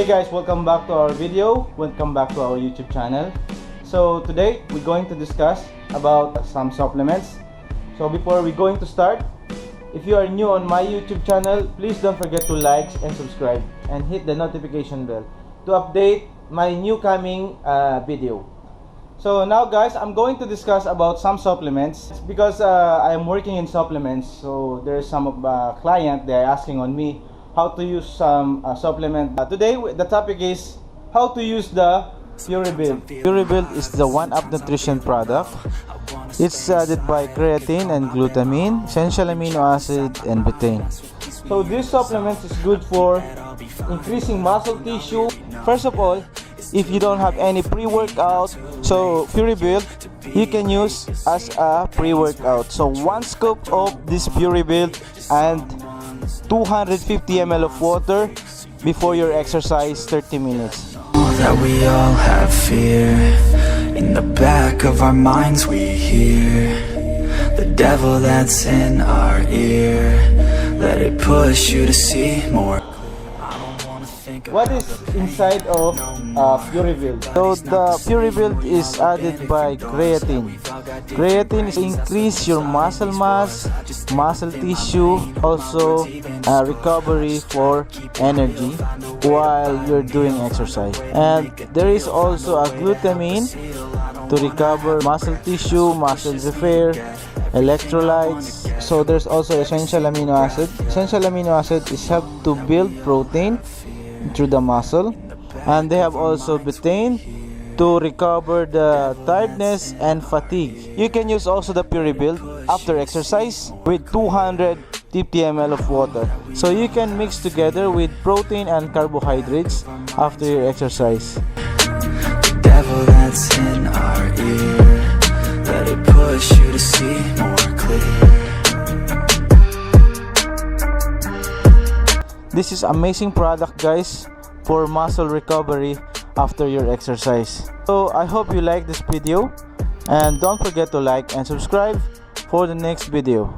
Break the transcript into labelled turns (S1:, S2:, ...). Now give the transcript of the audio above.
S1: Hey guys, welcome back to our video. Welcome back to our YouTube channel. So today we're going to discuss about some supplements. So before we're going to start, if you are new on my YouTube channel, please don't forget to like and subscribe and hit the notification bell to update my new coming video. So now guys, I'm going to discuss about some supplements because I'm working in supplements. So there's some client, they're asking on me how to use some supplement. Today the topic is how to use the Puribuild. Puribuild is the 1-up nutrition product. It's added by creatine and glutamine, essential amino acid, and betaine. So this supplement is good for increasing muscle tissue. First of all, if you don't have any pre-workout, so Puribuild you can use as a pre-workout. So 1 scoop of this Puribuild and 250 ml of water before your exercise 30 minutes.
S2: That we all have fear. In the back of our minds we hear the devil that's in our ear. Let it push you to see more.
S1: What is inside of Puribuild? So the Puribuild is added by creatine. Creatine increase your muscle mass, muscle tissue, also recovery for energy while you're doing exercise. And there is also a glutamine to recover muscle tissue, muscle repair, electrolytes. So there's also essential amino acid. Essential amino acid is help to build protein through the muscle, and they have also betaine to recover the tiredness and fatigue. You can use also the Puribuild after exercise with 250 ml of water. So you can mix together with protein and carbohydrates after your exercise.
S2: The devil that's in our ear. Let it push you to see more clear.
S1: This is amazing product guys for muscle recovery after your exercise. So I hope you like this video, and don't forget to like and subscribe for the next video.